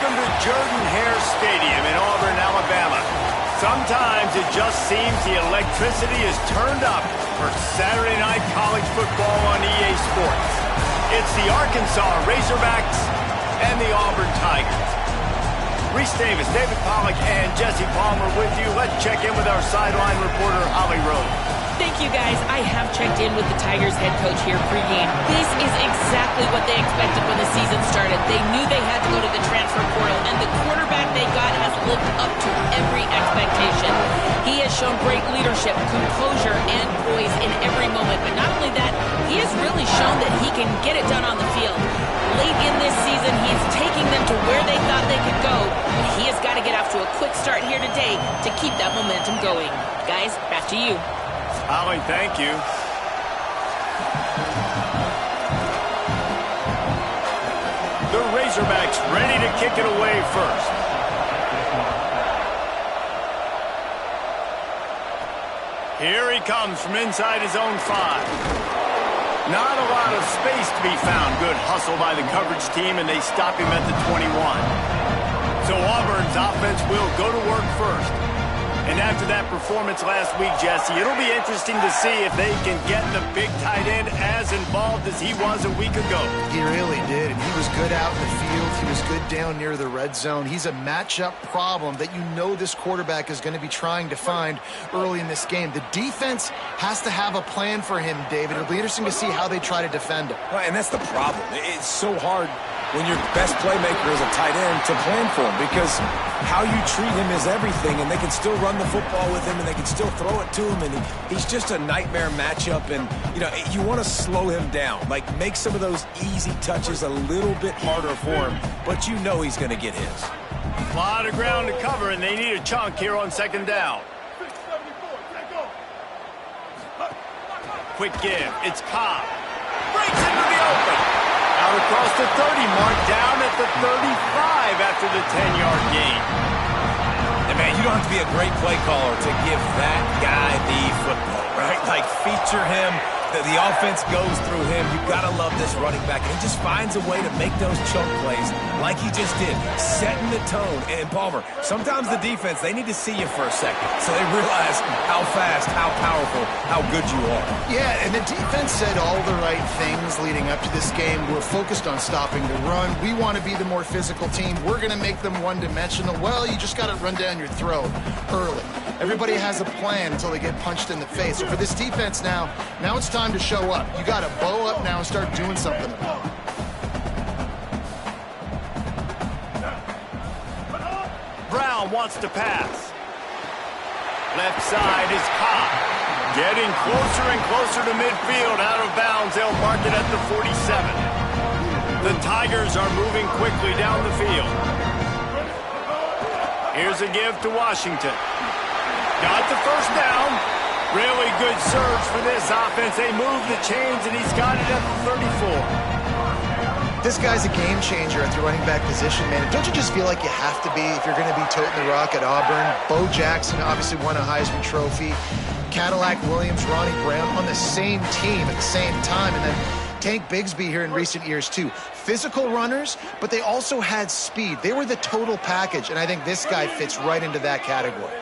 Welcome to Jordan-Hare Stadium in Auburn, Alabama. Sometimes it just seems the electricity is turned up for Saturday night college football on EA Sports. It's the Arkansas Razorbacks and the Auburn Tigers. Reese Davis, David Pollack, and Jesse Palmer with you. Let's check in with our sideline reporter, Holly Rose. Thank you, guys. I have checked in with the Tigers head coach here pregame. This is exactly what they expected when the season started. They knew they had to go to the transfer portal, and the quarterback they got has lived up to every expectation. He has shown great leadership, composure, and poise in every moment. But not only that, he has really shown that he can get it done on the field. Late in this season, he's taking them to where they thought they could go. But he has got to get off to a quick start here today to keep that momentum going. Guys, back to you. Holly, thank you. The Razorbacks ready to kick it away first. Here he comes from inside his own 5. Not a lot of space to be found. Good hustle by the coverage team, and they stop him at the 21. So Auburn's offense will go to work first. And after that performance last week, Jesse, it'll be interesting to see if they can get the big tight end as involved as he was a week ago. He really did, and he was good out in the field. He was good down near the red zone. He's a matchup problem that you know this quarterback is going to be trying to find early in this game. The defense has to have a plan for him, David. It'll be interesting to see how they try to defend him. Right, and that's the problem. It's so hard when your best playmaker is a tight end to plan for him, because how you treat him is everything, and they can still run the football with him, and they can still throw it to him, and he's just a nightmare matchup. And you know, you want to slow him down, like make some of those easy touches a little bit harder for him, but you know he's going to get his. A lot of ground to cover, and they need a chunk here on second down. Quick give, it's Cobb. Breaks into the open. Out across the 30 mark, down at the 35 after the 10-yard gain. And man, you don't have to be a great play caller to give that guy the football, right? Like, feature him. The offense goes through him. You've got to love this running back. And he just finds a way to make those chunk plays like he just did, setting the tone. And Palmer, sometimes the defense, they need to see you for a second so they realize how fast, how powerful, how good you are. Yeah, and the defense said all the right things leading up to this game. We're focused on stopping the run. We want to be the more physical team. We're going to make them one-dimensional. Well, you just got to run down your throat early. Everybody has a plan until they get punched in the face. So for this defense now it's time to show up. You got to bow up now and start doing something about it. Brown wants to pass. Left side is Cobb. Getting closer and closer to midfield. Out of bounds. They'll mark it at the 47. The Tigers are moving quickly down the field. Here's a give to Washington. Got the first down. Really good surge for this offense. They move the chains, and he's got it at the 34. This guy's a game changer at the running back position, man. And don't you just feel like you have to be if you're going to be toting the rock at Auburn? Bo Jackson obviously won a Heisman Trophy. Cadillac Williams, Ronnie Brown on the same team at the same time. And then Tank Bigsby here in recent years, too. Physical runners, but they also had speed. They were the total package, and I think this guy fits right into that category.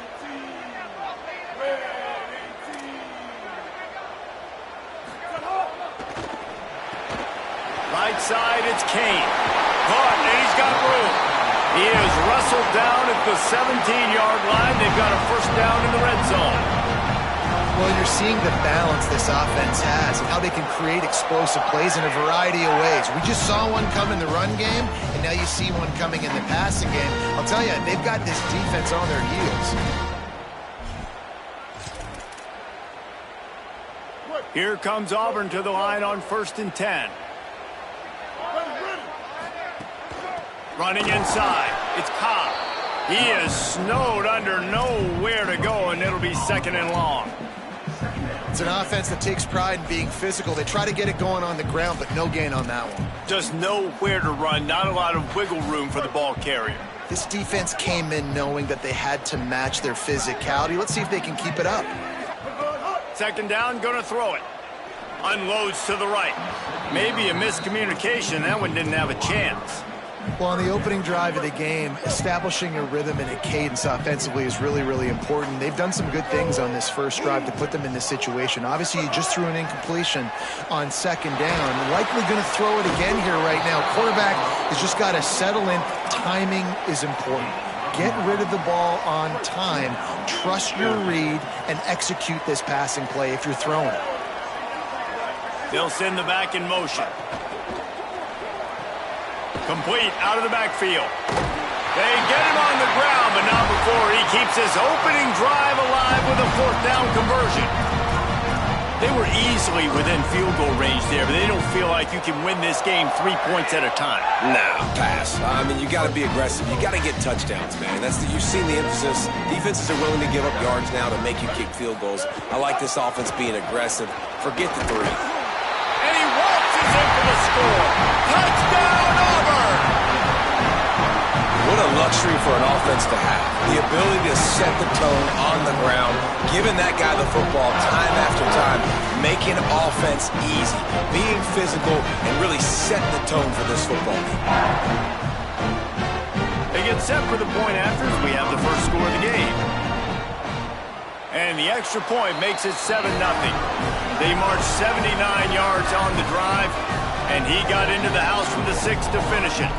Right side, it's Kane. Caught, and he's got room. He is wrestled down at the 17-yard line. They've got a first down in the red zone. Well, you're seeing the balance this offense has and how they can create explosive plays in a variety of ways. We just saw one come in the run game, and now you see one coming in the passing game. I'll tell you, they've got this defense on their heels. Here comes Auburn to the line on 1st and 10. Running inside, it's Cobb. He is snowed under, nowhere to go, and it'll be 2nd and long. It's an offense that takes pride in being physical. They try to get it going on the ground, but no gain on that one. Just nowhere to run, not a lot of wiggle room for the ball carrier. This defense came in knowing that they had to match their physicality. Let's see if they can keep it up. 2nd down, gonna throw it. Unloads to the right. Maybe a miscommunication. That one didn't have a chance. Well, on the opening drive of the game, establishing a rhythm and a cadence offensively is really, really important. They've done some good things on this first drive to put them in this situation. Obviously, you just threw an incompletion on second down. Likely going to throw it again here right now. Quarterback has just got to settle in. Timing is important. Get rid of the ball on time. Trust your read and execute this passing play if you're throwing it. They'll send the back in motion. Complete out of the backfield. They get him on the ground, but not before he keeps his opening drive alive with a fourth down conversion. They were easily within field goal range there, but they don't feel like you can win this game 3 points at a time. Nah, pass. I mean, you got to be aggressive. You got to get touchdowns, man. You've seen the emphasis. Defenses are willing to give up yards now to make you kick field goals. I like this offense being aggressive. Forget the three. And he waltzes in for the score. Touchdown, Auburn! What a luxury for an offense to have. The ability to set the tone on the ground, giving that guy the football time after time, making offense easy, being physical, and really setting the tone for this football game. They get set for the point after as we have the first score of the game. And the extra point makes it 7-0. They marched 79 yards on the drive, and he got into the house for the 6 to finish it.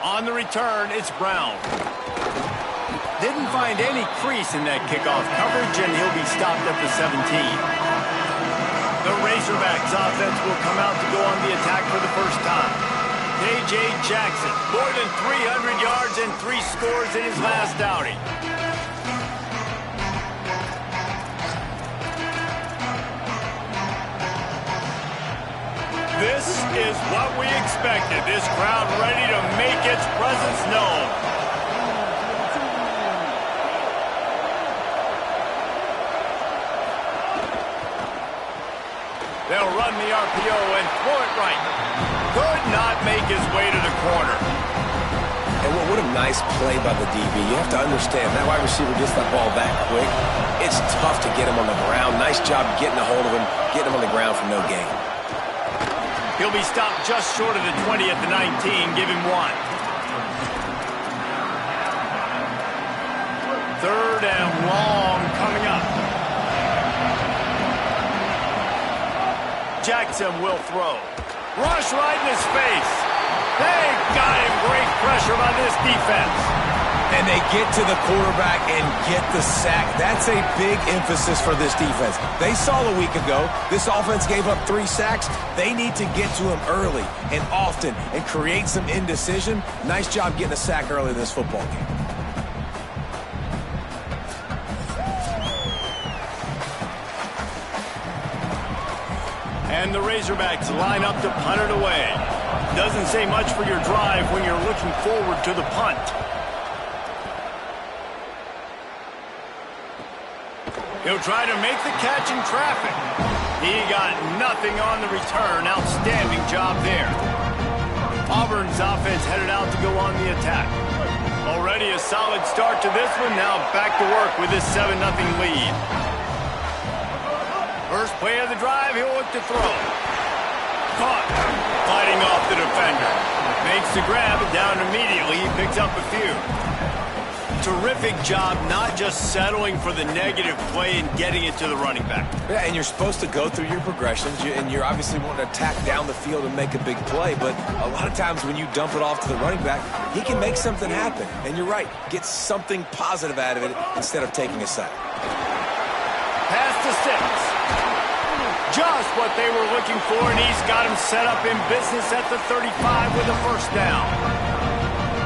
On the return, it's Brown. Didn't find any crease in that kickoff coverage, and he'll be stopped at the 17. The Razorbacks offense will come out to go on the attack for the first time. J.J. Jackson, more than 300 yards and 3 scores in his last outing. This is what we expected. This crowd ready to make its presence known. They'll run the RPO and throw it right. Could not make his way to the corner. And what a nice play by the DB. You have to understand, that wide receiver gets that ball that quick. It's tough to get him on the ground. Nice job getting a hold of him, getting him on the ground for no gain. He'll be stopped just short of the 20 at the 19. Give him 1. Third and long coming up. Jackson will throw. Rush right in his face. They got him. Great pressure by this defense. And they get to the quarterback and get the sack. That's a big emphasis for this defense. They saw a week ago, this offense gave up 3 sacks. They need to get to him early and often and create some indecision. Nice job getting a sack early in this football game. And the Razorbacks line up to punt it away. Doesn't say much for your drive when you're looking forward to the punt. He'll try to make the catch in traffic. He got nothing on the return. Outstanding job there. Auburn's offense headed out to go on the attack. Already a solid start to this one. Now back to work with this 7-0 lead. First play of the drive, he'll look to throw. Caught. Fighting off the defender. Makes the grab, down immediately. He picks up a few. Terrific job not just settling for the negative play and getting it to the running back. Yeah, and you're supposed to go through your progressions, and you're obviously wanting to attack down the field and make a big play, but a lot of times when you dump it off to the running back, he can make something happen. And you're right, get something positive out of it instead of taking a sack. Pass to 6. Just what they were looking for, and he's got him set up in business at the 35 with a first down.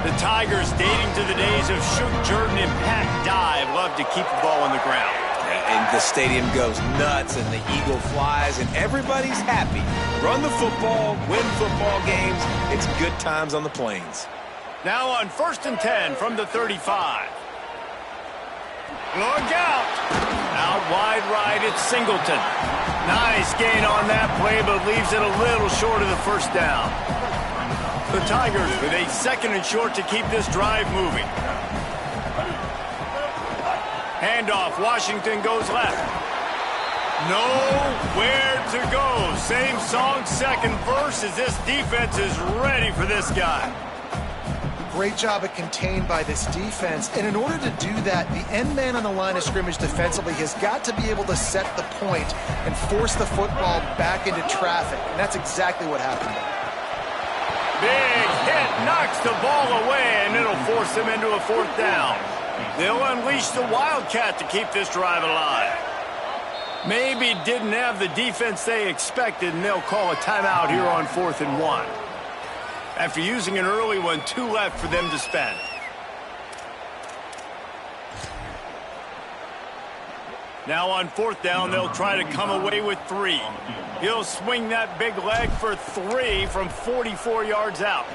The Tigers, dating to the days of Shook Jordan and Pat Dye, love to keep the ball on the ground. And the stadium goes nuts, and the eagle flies, and everybody's happy. Run the football, win football games. It's good times on the plains. Now on 1st and 10 from the 35. Look out! Out wide right, it's Singleton. Nice gain on that play, but leaves it a little short of the first down. The Tigers with a 2nd and short to keep this drive moving. Handoff, Washington goes left. Nowhere to go. Same song, second verse, as this defense is ready for this guy. Great job of contained by this defense. And in order to do that, the end man on the line of scrimmage defensively has got to be able to set the point and force the football back into traffic. And that's exactly what happened there. Big hit, knocks the ball away, and it'll force them into a 4th down. They'll unleash the Wildcat to keep this drive alive. Maybe didn't have the defense they expected, and they'll call a timeout here on 4th and 1. After using an early one, 2 left for them to spend. Now on 4th down, they'll try to come away with 3. He'll swing that big leg for 3 from 44 yards out.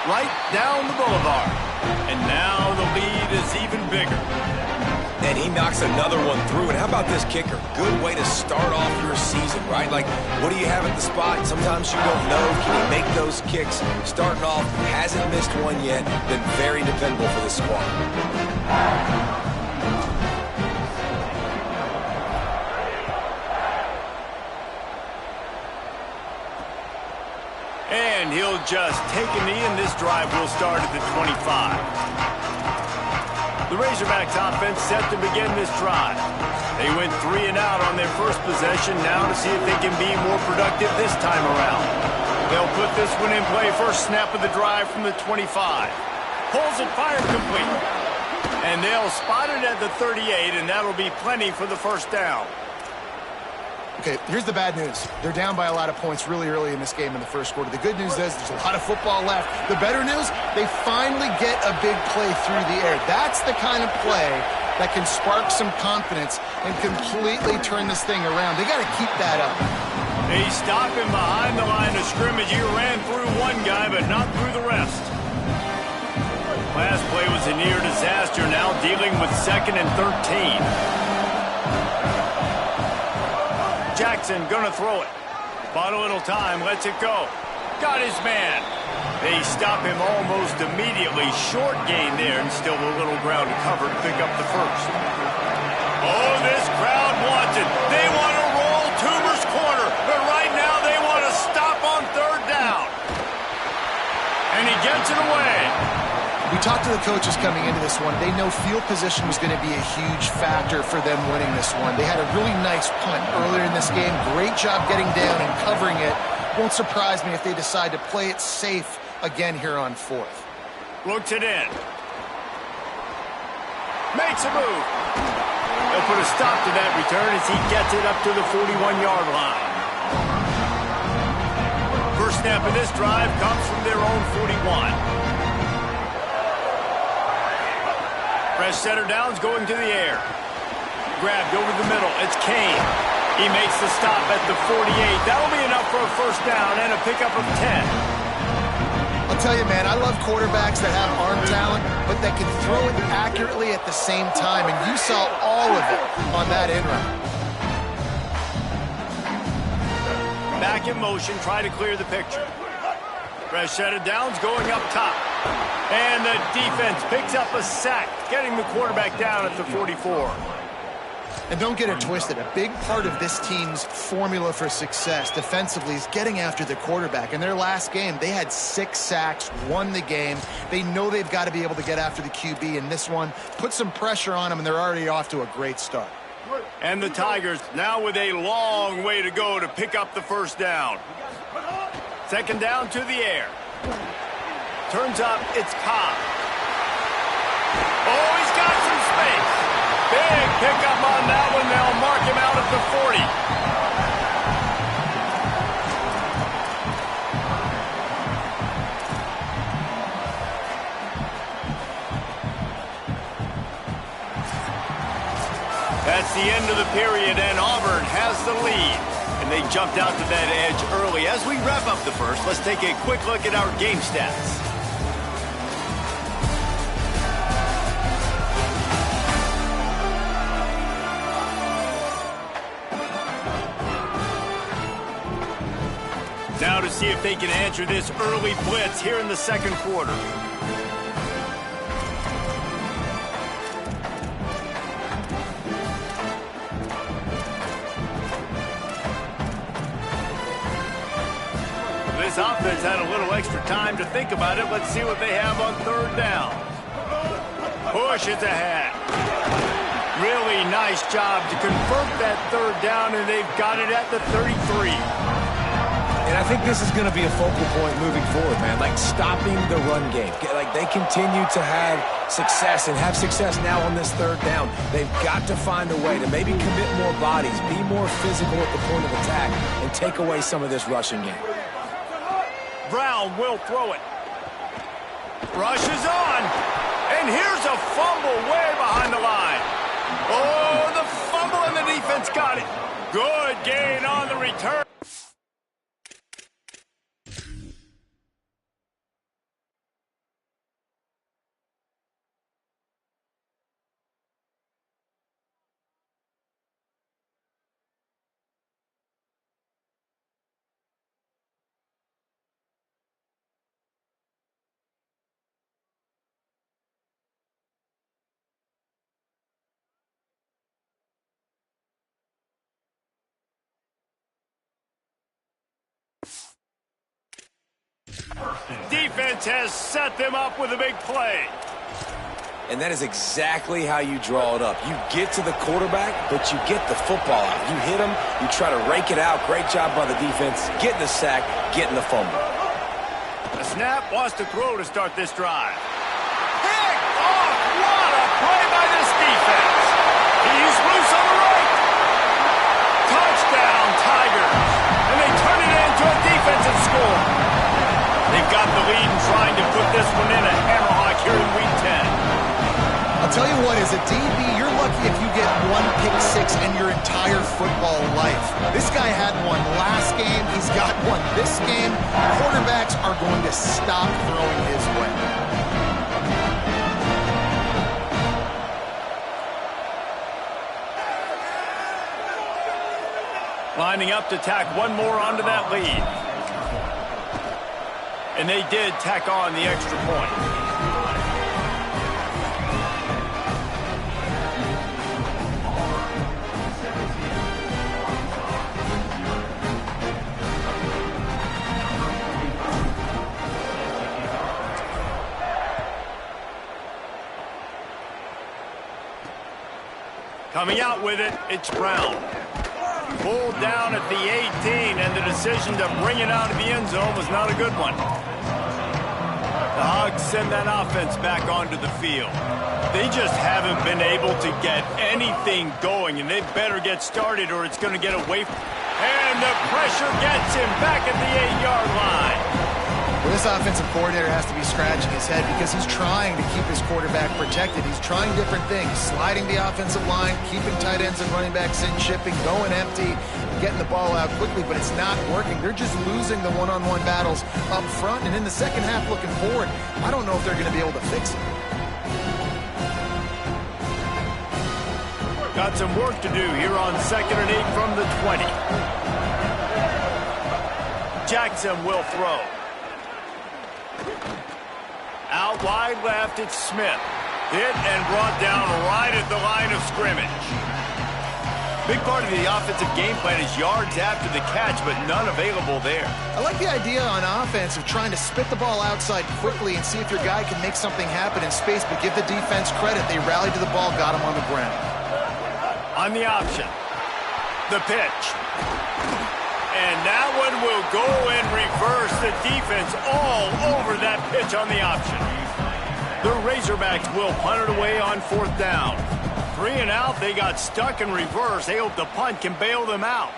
Right down the boulevard. And now the lead is even bigger. And he knocks another one through. And how about this kicker? Good way to start off your season, right? Like, what do you have at the spot? Sometimes you don't know. Can he make those kicks? Starting off, hasn't missed one yet. Been very dependable for this squad. And he'll just take a knee, and this drive will start at the 25. The Razorbacks offense set to begin this drive. They went 3 and out on their first possession, now to see if they can be more productive this time around. They'll put this one in play, first snap of the drive from the 25. Pulls it, fired complete. And they'll spot it at the 38, and that'll be plenty for the first down. Okay, here's the bad news. They're down by a lot of points really early in this game in the first quarter. The good news is there's a lot of football left. The better news, they finally get a big play through the air. That's the kind of play that can spark some confidence and completely turn this thing around. They got to keep that up. They stop him behind the line of scrimmage. He ran through one guy, but not through the rest. Last play was a near disaster, now dealing with 2nd and 13. Jackson gonna throw it. Bought a little time, lets it go. Got his man. They stop him almost immediately. Short gain there, and still a little ground to cover to pick up the first. Oh, this crowd wants it. They want to roll Toomer's corner, but right now they want to stop on 3rd down. And he gets it away. We talked to the coaches coming into this one. They know field position was going to be a huge factor for them winning this one. They had a really nice punt earlier in this game. Great job getting down and covering it. Won't surprise me if they decide to play it safe again here on 4th. Looks it in. Makes a move. They'll put a stop to that return as he gets it up to the 41-yard line. First snap of this drive comes from their own 41. Fresh center downs going to the air. Grabbed over the middle. It's Kane. He makes the stop at the 48. That'll be enough for a first down and a pickup of 10. I'll tell you, man, I love quarterbacks that have arm talent, but that can throw it accurately at the same time, and you saw all of it on that end route. Back in motion, try to clear the picture. Fresh set of downs going up top. And the defense picks up a sack, getting the quarterback down at the 44. And don't get it twisted. A big part of this team's formula for success defensively is getting after the quarterback. In their last game, they had 6 sacks, won the game. They know they've got to be able to get after the QB in this one, put some pressure on them, and they're already off to a great start. And the Tigers now with a long way to go to pick up the first down. 2nd down to the air. Turns up, it's Cobb. Oh, he's got some space. Big pickup on that one. They'll mark him out at the 40. That's the end of the period, and Auburn has the lead. And they jumped out to that edge early. As we wrap up the first, let's take a quick look at our game stats. Now to to see if they can answer this early blitz here in the second quarter. This offense had a little extra time to think about it. Let's see what they have on third down. Push is ahead. Really nice job to convert that third down, and they've got it at the 33. And I think this is going to be a focal point moving forward, man. Like stopping the run game. Like they continue to have success and have success now on this third down. They've got to find a way to maybe commit more bodies, be more physical at the point of attack, and take away some of this rushing game. Brown will throw it. Rushes on. And here's a fumble way behind the line. Oh, the fumble, and the defense got it. Good gain on the return. Defense has set them up with a big play. And that is exactly how you draw it up. You get to the quarterback, but you get the football out. You hit him, you try to rake it out. Great job by the defense. Getting the sack, getting the fumble. The snap wants to throw to start this drive. Pick off! What a play by this defense. He's loose on the right. Touchdown, Tigers. And they turn it into a defensive score. They've got the lead and trying to put this one in a hammerhawk here in Week 10. I'll tell you what, as a DB, you're lucky if you get one pick six in your entire football life. This guy had one last game. He's got one this game. Quarterbacks are going to stop throwing his way. Lining up to tack one more onto that lead. And they did tack on the extra point. Coming out with it, it's Brown. Pulled down at the 18, and the decision to bring it out of the end zone was not a good one. The Hogs send that offense back onto the field. They just haven't been able to get anything going, and they better get started or it's going to get away from. And the pressure gets him back at the 8-yard line. Well, this offensive coordinator has to be scratching his head because he's trying to keep his quarterback protected. He's trying different things, sliding the offensive line, keeping tight ends and running backs in, shipping, going empty, getting the ball out quickly, but it's not working. They're just losing the one-on-one battles up front, and in the second half looking forward, I don't know if they're going to be able to fix it. Got some work to do here on 2nd and 8 from the 20. Jackson will throw. Out wide left, it's Smith. Hit and brought down right at the line of scrimmage. Big part of the offensive game plan is yards after the catch, but none available there. I like the idea on offense of trying to spit the ball outside quickly and see if your guy can make something happen in space, but give the defense credit. They rallied to the ball, got him on the ground. On the option, the pitch. And that one will go and reverse the defense all over that pitch on the option. The Razorbacks will punt it away on 4th down. 3 and out, they got stuck in reverse. They hope the punt can bail them out.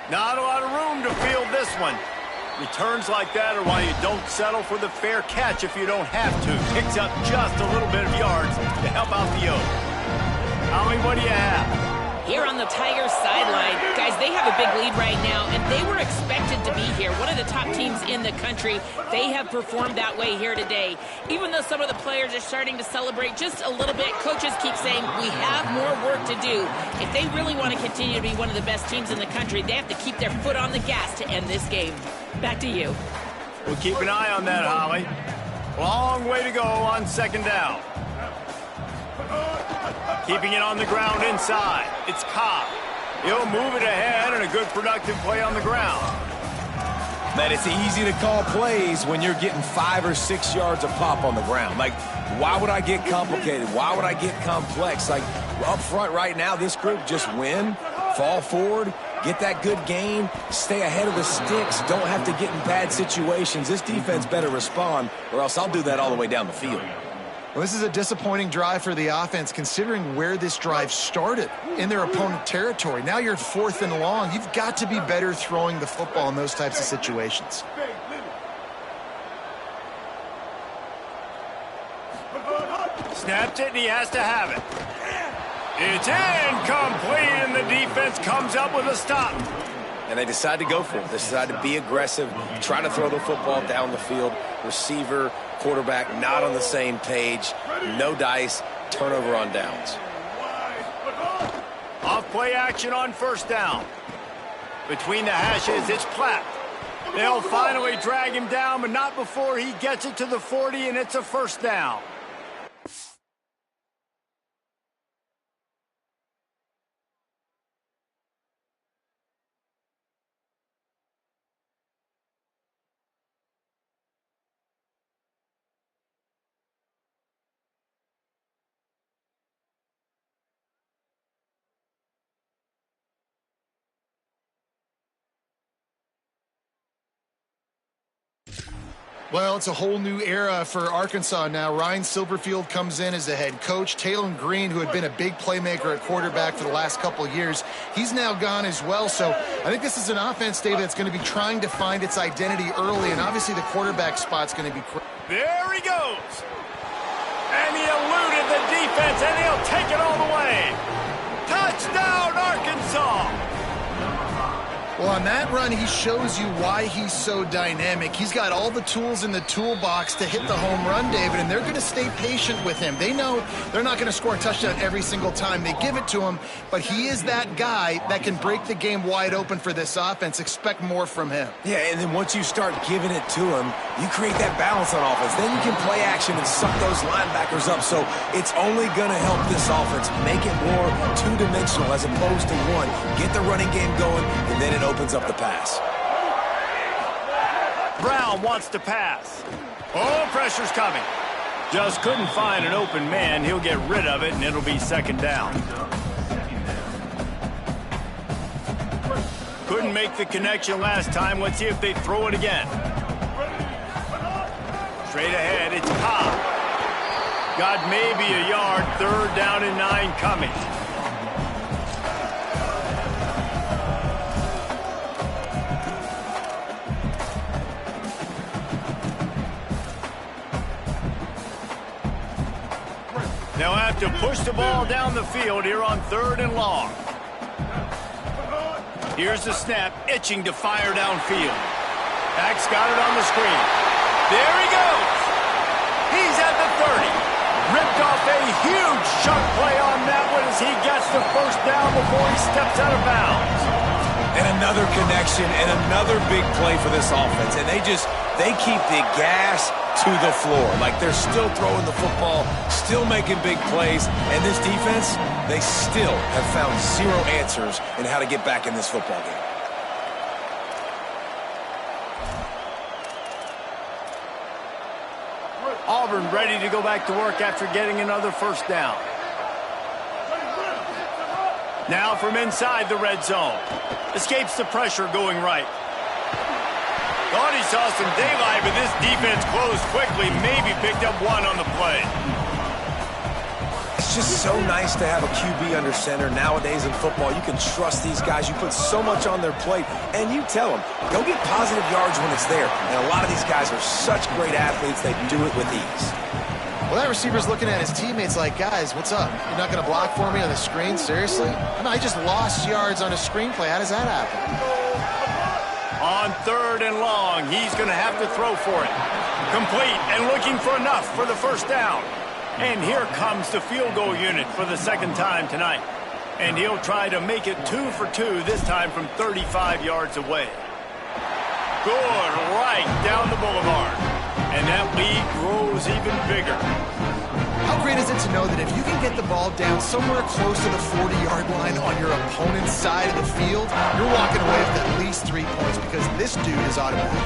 Not a lot of room to field this one. Returns like that are why you don't settle for the fair catch if you don't have to. Picks up just a little bit of yards to help out the Oaks. Howie, what do you have? Here on the Tigers sideline, guys, they have a big lead right now, and they were expected to be here. One of the top teams in the country. They have performed that way here today. Even though some of the players are starting to celebrate just a little bit, coaches keep saying, we have more work to do. If they really want to continue to be one of the best teams in the country, they have to keep their foot on the gas to end this game. Back to you. We'll keep an eye on that, Holly. Long way to go on second down. Keeping it on the ground inside. It's Cobb. He'll move it ahead, and a good productive play on the ground. Man, it's easy to call plays when you're getting 5 or 6 yards of pop on the ground. Like, why would I get complicated? Why would I get complex? Like, up front right now, this group just win, fall forward, get that good gain, stay ahead of the sticks, don't have to get in bad situations. This defense better respond, or else I'll do that all the way down the field. Well, this is a disappointing drive for the offense, considering where this drive started, in their opponent territory. Now you're 4th and long. You've got to be better throwing the football in those types of situations. Snapped it, and he has to have it. It's incomplete, and the defense comes up with a stop. And they decide to go for it. They decide to be aggressive, try to throw the football down the field. Receiver, quarterback, not on the same page. No dice, turnover on downs. Off play action on first down. Between the hashes, it's Platt. They'll finally drag him down, but not before he gets it to the 40, and it's a first down. Well, it's a whole new era for Arkansas now. Ryan Silverfield comes in as the head coach. Talon Green, who had been a big playmaker at quarterback for the last couple of years, he's now gone as well. So I think this is an offense, David, that's going to be trying to find its identity early, and obviously the quarterback spot's going to be... There he goes. And he eluded the defense, and he'll take it all the way. Touchdown, Arkansas! Well, on that run, he shows you why he's so dynamic. He's got all the tools in the toolbox to hit the home run, David, and they're going to stay patient with him. They know they're not going to score a touchdown every single time they give it to him, but he is that guy that can break the game wide open for this offense. Expect more from him. Yeah, and then once you start giving it to him, you create that balance on offense. Then you can play action and suck those linebackers up. So it's only going to help this offense make it more two-dimensional as opposed to one. Get the running game going, and then it opens up the pass. Brown wants to pass. Oh, pressure's coming. Just couldn't find an open man. He'll get rid of it, and it'll be second down. Couldn't make the connection last time. Let's see if they throw it again. Straight ahead, it's Cobb. Got maybe a yard. 3rd down and 9 coming. They'll have to push the ball down the field here on 3rd and long. Here's the snap, itching to fire downfield. Pack's got it on the screen. There he goes. He's at the 30. Ripped off a huge chunk play on that one as he gets the first down before he steps out of bounds. And another connection and another big play for this offense. And they keep the gas to the floor. Like they're still throwing the football, still making big plays. And this defense, they still have found zero answers in how to get back in this football game. Auburn ready to go back to work after getting another first down. Now from inside the red zone. Escapes the pressure going right. Thought he saw some daylight, but this defense closed quickly. Maybe picked up one on the play. It's just so nice to have a QB under center. Nowadays in football, you can trust these guys. You put so much on their plate, and you tell them, go get positive yards when it's there. And a lot of these guys are such great athletes, they do it with ease. Well, that receiver's looking at his teammates like, guys, what's up? You're not going to block for me on the screen? Seriously? I just lost yards on a screenplay. How does that happen? On 3rd and long, he's going to have to throw for it. Complete and looking for enough for the first down. And here comes the field goal unit for the second time tonight. And he'll try to make it 2 for 2, this time from 35 yards away. Good, right down the boulevard. And that lead grows even bigger. How great is it to know that if you can get the ball down somewhere close to the 40-yard line on your opponent's side of the field, you're walking away with at least 3 points because this dude is automatic.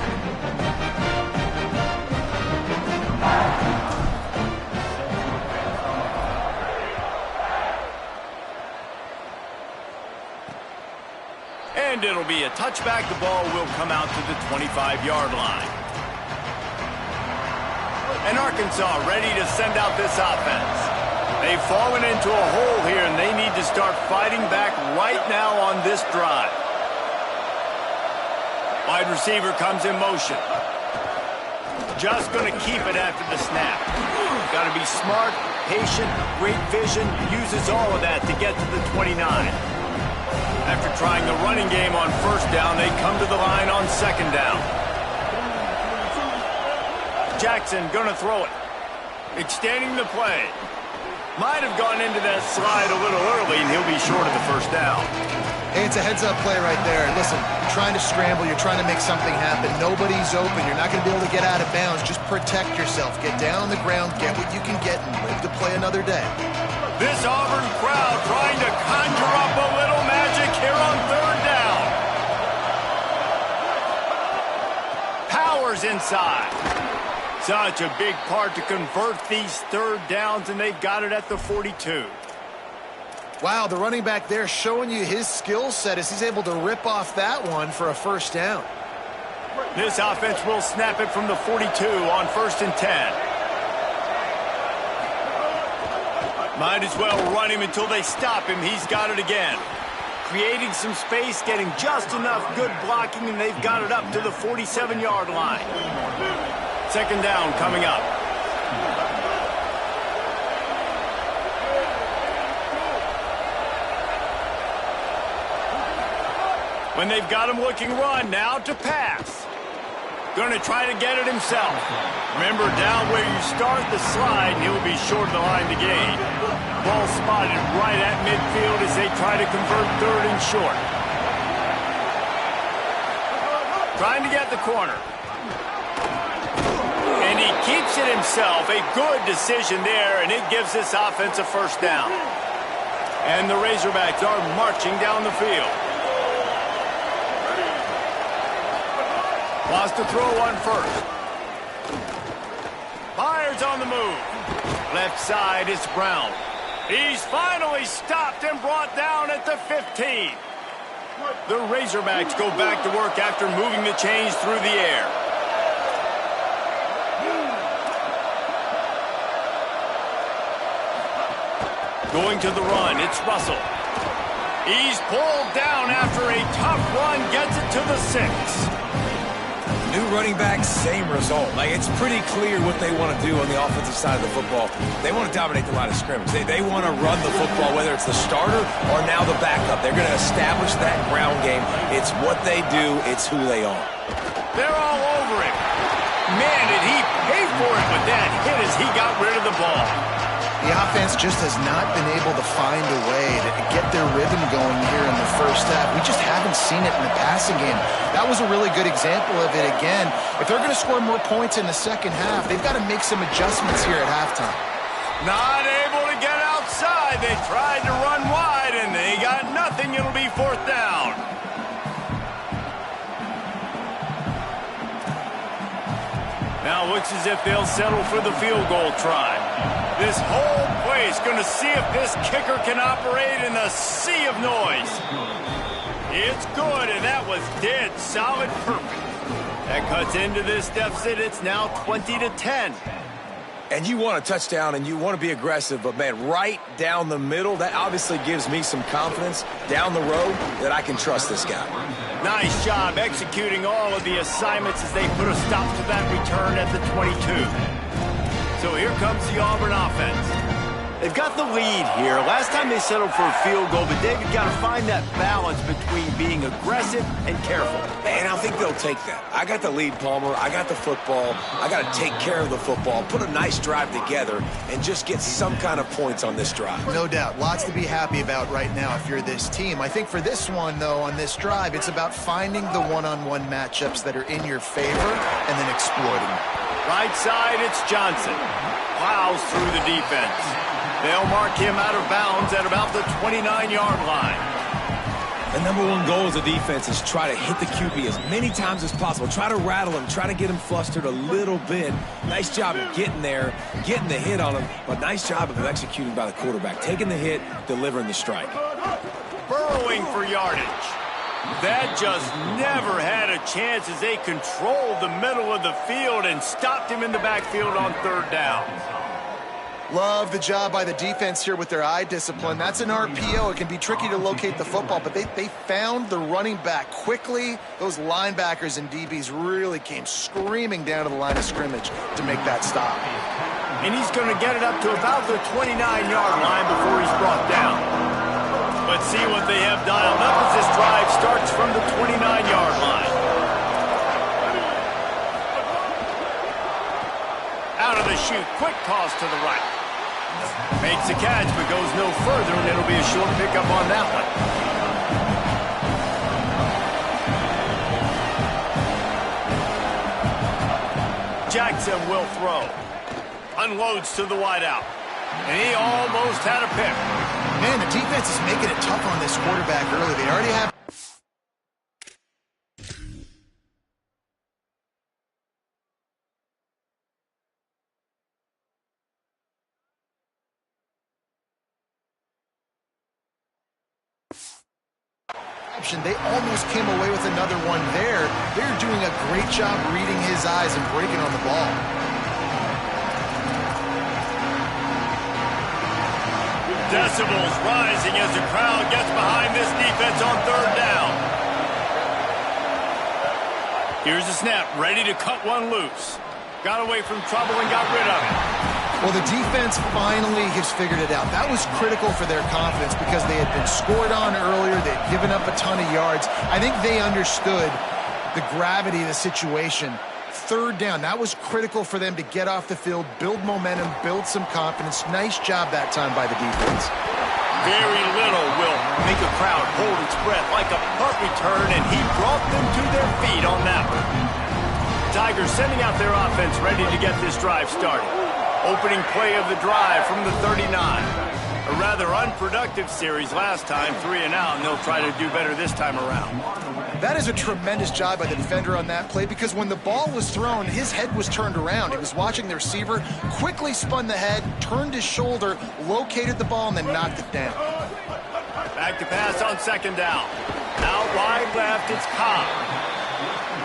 And it'll be a touchback. The ball will come out to the 25-yard line. And Arkansas ready to send out this offense. They've fallen into a hole here, and they need to start fighting back right now on this drive. Wide receiver comes in motion. Just going to keep it after the snap. Got to be smart, patient, great vision, uses all of that to get to the 29. After trying the running game on 1st down, they come to the line on 2nd down. Jackson gonna throw it. Extending the play. Might have gone into that slide a little early, and he'll be short of the 1st down. Hey, it's a heads-up play right there. Listen, you're trying to scramble. You're trying to make something happen. Nobody's open. You're not going to be able to get out of bounds. Just protect yourself. Get down on the ground. Get what you can get and live to play another day. This Auburn crowd trying to conjure up a little magic here on 3rd down. Powers inside. Such a big part to convert these 3rd downs, and they've got it at the 42. Wow, the running back there showing you his skill set as he's able to rip off that one for a 1st down. This offense will snap it from the 42 on 1st and 10. Might as well run him until they stop him. He's got it again. Creating some space, getting just enough good blocking, and they've got it up to the 47-yard line. 2nd down coming up. When they've got him looking run, now to pass. Going to try to get it himself. Remember, down where you start the slide, and he'll be short of the line to gain. Ball spotted right at midfield as they try to convert 3rd and short. Trying to get the corner. And he keeps it himself. A good decision there, and it gives this offense a 1st down. And the Razorbacks are marching down the field. Lost to throw on 1st. Fires on the move. Left side is Brown. He's finally stopped and brought down at the 15. The Razorbacks go back to work after moving the chains through the air. Going to the run, it's Russell. He's pulled down after a tough run, gets it to the 6. New running back, same result. Like, it's pretty clear what they want to do on the offensive side of the football. They want to dominate the line of scrimmage. They want to run the football, whether it's the starter or now the backup. They're going to establish that ground game. It's what they do. It's who they are. They're all over him. Man, did he pay for it with that hit as he got rid of the ball. The offense just has not been able to find a way to get their rhythm going here in the 1st half. We just haven't seen it in the passing game. That was a really good example of it again. If they're going to score more points in the 2nd half, they've got to make some adjustments here at halftime. Not able to get outside. They tried to run wide, and they got nothing. It'll be 4th down. Now looks as if they'll settle for the field goal try. This whole play is going to see if this kicker can operate in the sea of noise. It's good, and that was dead solid perfect. That cuts into this deficit. It's now 20-10. And you want a touchdown, and you want to be aggressive, but, man, right down the middle, that obviously gives me some confidence down the road that I can trust this guy. Nice job executing all of the assignments as they put a stop to that return at the 22. So here comes the Auburn offense. They've got the lead here. Last time they settled for a field goal, but David got to find that balance between being aggressive and careful. And I think they'll take that. I got the lead, Palmer. I got the football. I got to take care of the football, put a nice drive together, and just get some kind of points on this drive. No doubt. Lots to be happy about right now if you're this team. I think for this one, though, on this drive, it's about finding the one-on-one matchups that are in your favor and then exploiting them. Right side, it's Johnson. Plows through the defense. They'll mark him out of bounds at about the 29-yard line. The number one goal as a defense is try to hit the QB as many times as possible. Try to rattle him. Try to get him flustered a little bit. Nice job of getting there, getting the hit on him, but nice job of executing by the quarterback. Taking the hit, delivering the strike. Burrowing for yardage. That just never had a chance as they controlled the middle of the field and stopped him in the backfield on third down. Love the job by the defense here with their eye discipline. That's an RPO. It can be tricky to locate the football, but they found the running back quickly. Those linebackers and DBs really came screaming down to the line of scrimmage to make that stop. And he's going to get it up to about the 29-yard line before he's brought down. Let's see what they have dialed up as this drive starts from the 29-yard line. Out of the chute, quick toss to the right. Makes the catch, but goes no further, and it'll be a short pickup on that one. Jackson will throw. Unloads to the wideout. And he almost had a pick. Man, the defense is making it tough on this quarterback early. They already have... They almost came away with another one there. They're doing a great job reading his eyes and breaking on the ball. Decibels rising as the crowd gets behind this defense on third down. Here's the snap, ready to cut one loose. Got away from trouble and got rid of it. Well, the defense finally has figured it out. That was critical for their confidence because they had been scored on earlier. They'd given up a ton of yards. I think they understood the gravity of the situation. Third down, that was critical for them to get off the field, build momentum, build some confidence. Nice job that time by the defense. Very little will make a crowd hold its breath like a punt return, and he brought them to their feet on that one. Tigers sending out their offense ready to get this drive started. Opening play of the drive from the 39. A rather unproductive series last time, 3 and out, and they'll try to do better this time around. That is a tremendous job by the defender on that play because when the ball was thrown, his head was turned around. He was watching the receiver, quickly spun the head, turned his shoulder, located the ball, and then knocked it down. Back to pass on second down. Out wide left, it's Cobb.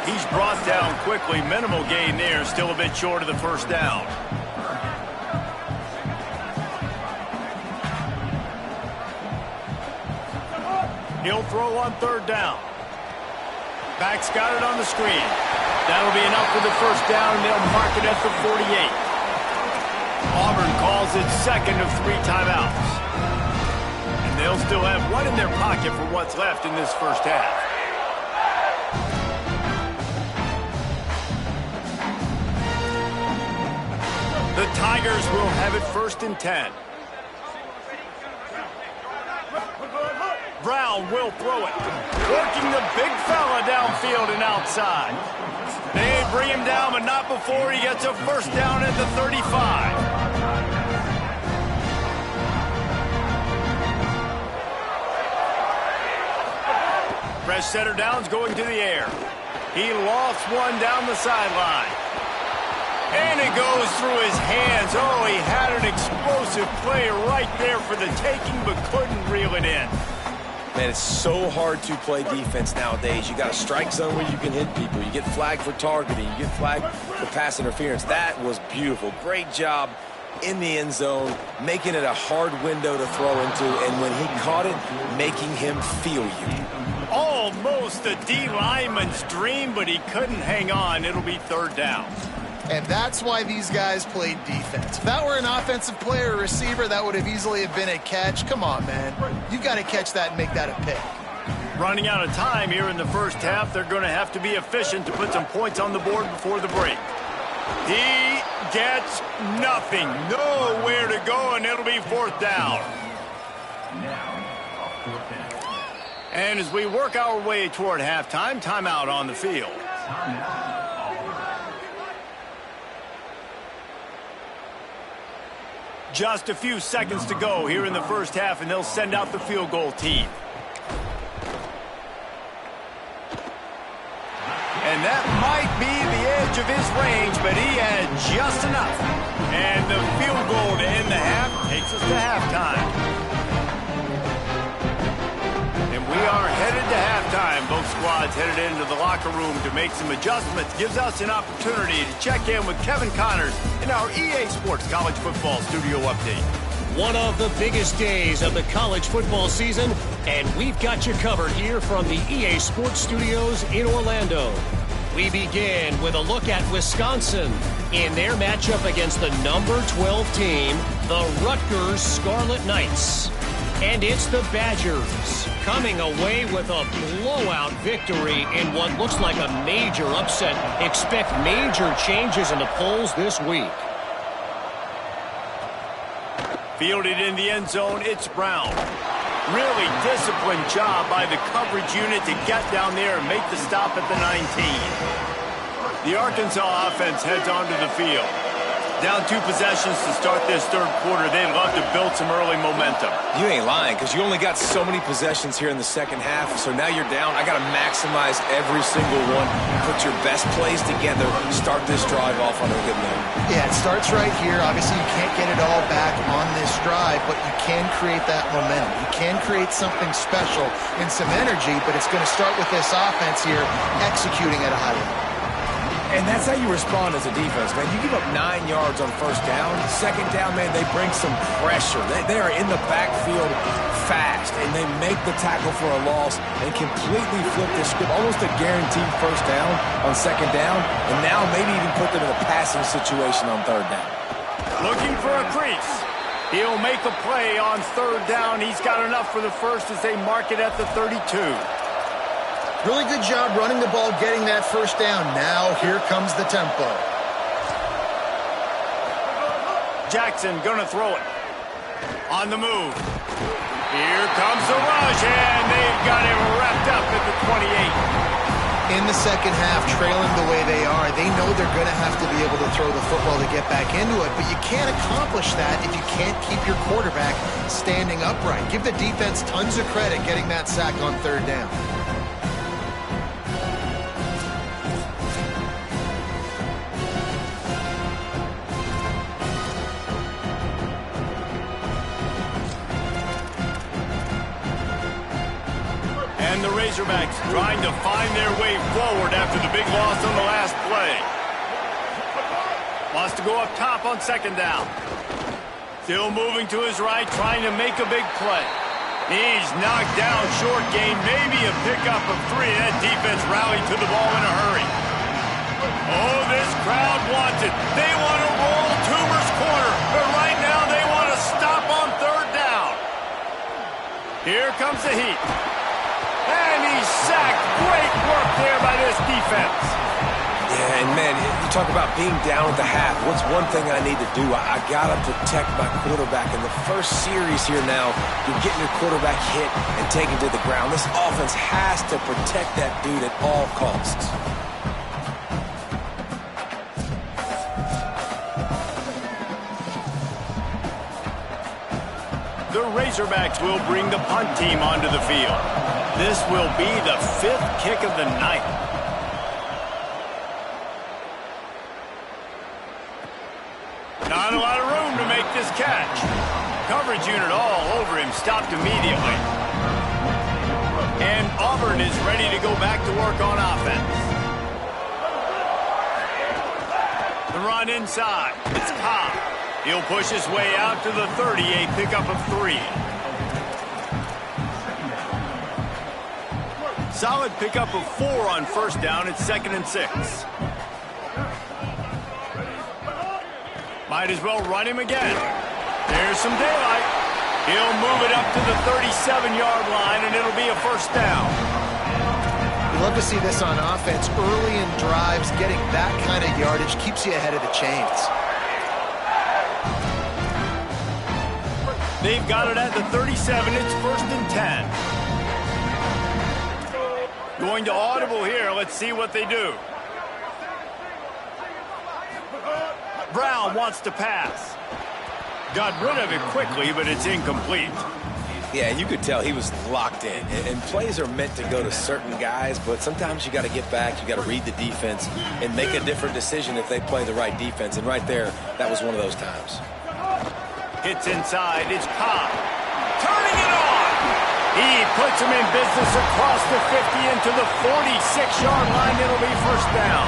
He's brought down quickly. Minimal gain there, still a bit short of the first down. He'll throw on third down. Back's got it on the screen. That'll be enough for the first down, and they'll mark it at the 48. Auburn calls it second of 3 timeouts. And they'll still have one in their pocket for what's left in this first half. The Tigers will have it first and 10. Brown will throw it. Working the big fella downfield and outside. They bring him down, but not before he gets a first down at the 35. Fresh center down's going to the air. He lost one down the sideline. And it goes through his hands. Oh, he had an explosive play right there for the taking, but couldn't reel it in. Man, it's so hard to play defense nowadays. You got a strike zone where you can hit people. You get flagged for targeting. You get flagged for pass interference. That was beautiful. Great job in the end zone, making it a hard window to throw into, and when he caught it, making him feel you. Almost a D lineman's dream, but he couldn't hang on. It'll be third down. And that's why these guys played defense. If that were an offensive player or receiver, that would have easily have been a catch. Come on, man. You got to catch that and make that a pick. Running out of time here in the first half, they're going to have to be efficient to put some points on the board before the break. He gets nothing. Nowhere to go, and it'll be fourth down. And as we work our way toward halftime, timeout on the field. Just a few seconds to go here in the first half, and they'll send out the field goal team. And that might be the edge of his range, but he had just enough. And the field goal to end the half takes us to halftime. And we are headed to halftime. Both squads headed into the locker room to make some adjustments. Gives us an opportunity to check in with Kevin Connors in our EA Sports College Football Studio Update. One of the biggest days of the college football season, and we've got you covered here from the EA Sports Studios in Orlando. We begin with a look at Wisconsin in their matchup against the number 12 team, the Rutgers Scarlet Knights. And it's the Badgers coming away with a blowout victory in what looks like a major upset. Expect major changes in the polls this week. Fielded in the end zone, it's Brown. Really disciplined job by the coverage unit to get down there and make the stop at the 19. The Arkansas offense heads onto the field. Down 2 possessions to start this third quarter. They'd love to build some early momentum. You ain't lying, because you only got so many possessions here in the second half, so now you're down. I got to maximize every single one. Put your best plays together. Start this drive off on a good note. Yeah, it starts right here. Obviously, you can't get it all back on this drive, but you can create that momentum. You can create something special and some energy, but it's going to start with this offense here executing at a high level. And that's how you respond as a defense, man. You give up 9 yards on first down. Second down, man, they bring some pressure. They are in the backfield fast, and they make the tackle for a loss and completely flip the script. Almost a guaranteed first down on second down, and now maybe even put them in a passing situation on third down. Looking for a crease. He'll make a play on third down. He's got enough for the first as they mark it at the 32. Really good job running the ball, getting that first down. Now here comes the tempo. Jackson gonna throw it. On the move. Here comes the rush, and they've got him wrapped up at the 28. In the second half, trailing the way they are, they know they're going to have to be able to throw the football to get back into it, but you can't accomplish that if you can't keep your quarterback standing upright. Give the defense tons of credit getting that sack on third down. And the Razorbacks trying to find their way forward after the big loss on the last play. Wants to go up top on second down. Still moving to his right, trying to make a big play. He's knocked down, short gain, maybe a pickup of 3. That defense rallied to the ball in a hurry. Oh, this crowd wants it. They want to roll Toomer's corner, but right now they want to stop on third down. Here comes the heat. And he's sacked. Great work there by this defense. Yeah, and man, you talk about being down at the half. What's one thing I need to do? I got to protect my quarterback. In the first series here now, you're getting your quarterback hit and taken to the ground. This offense has to protect that dude at all costs. The Razorbacks will bring the punt team onto the field. This will be the 5th kick of the night. Not a lot of room to make this catch. Coverage unit all over him, stopped immediately. And Auburn is ready to go back to work on offense. The run inside. It's Cobb. He'll push his way out to the 30, a pickup of 3. Solid pickup of 4 on first down. It's 2nd and 6. Might as well run him again. There's some daylight. He'll move it up to the 37-yard line, and it'll be a first down. You love to see this on offense. Early in drives, getting that kind of yardage keeps you ahead of the chains. They've got it at the 37. It's 1st and 10. Going to audible here. Let's see what they do. Brown wants to pass. Got rid of it quickly, but it's incomplete. Yeah, and you could tell he was locked in. And plays are meant to go to certain guys, but sometimes you got to get back, you got to read the defense, and make a different decision if they play the right defense. And right there, that was one of those times. Hits inside. It's Cobb. Turning it on. He puts him in business across the 50 into the 46-yard line. It'll be first down.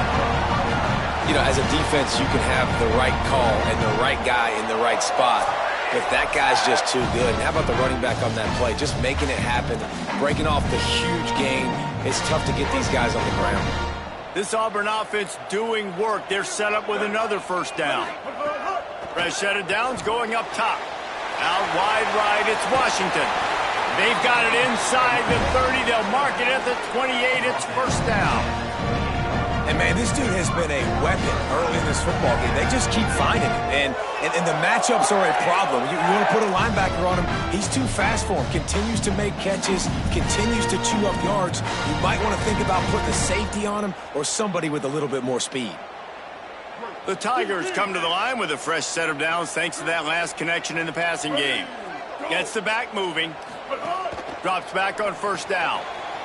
You know, as a defense, you can have the right call and the right guy in the right spot. But that guy's just too good. And how about the running back on that play? Just making it happen, breaking off the huge gain. It's tough to get these guys on the ground. This Auburn offense doing work. They're set up with another first down. Fresh set of downs going up top. Out wide right, it's Washington. They've got it inside the 30. They'll mark it at the 28. It's first down. And, man, this dude has been a weapon early in this football game. They just keep finding him. And the matchups are a problem. You want to put a linebacker on him, he's too fast for him. Continues to make catches, continues to chew up yards. You might want to think about putting a safety on him or somebody with a little bit more speed. The Tigers come to the line with a fresh set of downs thanks to that last connection in the passing game. Gets the back moving. Drops back on first down.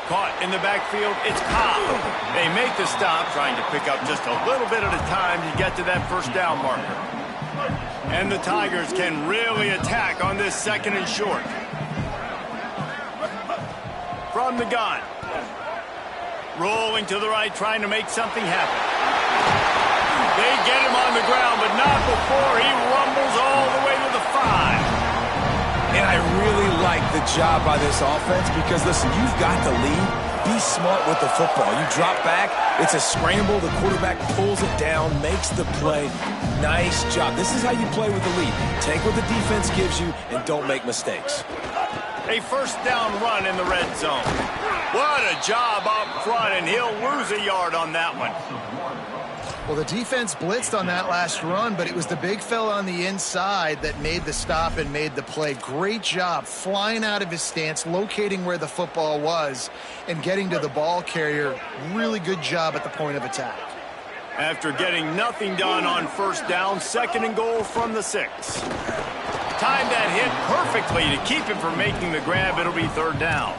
Caught in the backfield, it's Cobb. They make the stop, trying to pick up just a little bit at a time to get to that first down marker. And the Tigers can really attack on this 2nd and short. From the gun. Rolling to the right, trying to make something happen. They get him on the ground, but not before he rumbles all the way to the 5. And I really like the job by this offense because, listen, you've got the lead. Be smart with the football. You drop back, it's a scramble. The quarterback pulls it down, makes the play. Nice job. This is how you play with the lead. Take what the defense gives you and don't make mistakes. A first down run in the red zone. What a job up front, and he'll lose a yard on that one. Well, the defense blitzed on that last run, but it was the big fella on the inside that made the stop and made the play. Great job flying out of his stance, locating where the football was, and getting to the ball carrier. Really good job at the point of attack. After getting nothing done on first down, 2nd and goal from the 6. Timed that hit perfectly to keep him from making the grab. It'll be 3rd down.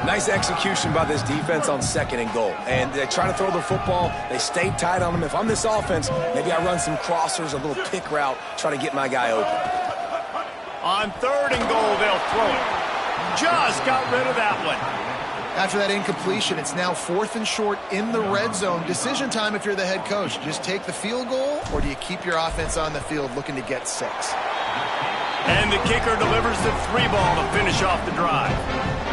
Nice execution by this defense on 2nd and goal. And they try to throw the football. They stay tight on him. If I'm this offense, maybe I run some crossers, a little pick route, try to get my guy open. On 3rd and goal, they'll throw it. Just got rid of that one. After that incompletion, it's now 4th and short in the red zone. Decision time if you're the head coach. Just take the field goal, or do you keep your offense on the field looking to get 6? And the kicker delivers the 3 ball to finish off the drive.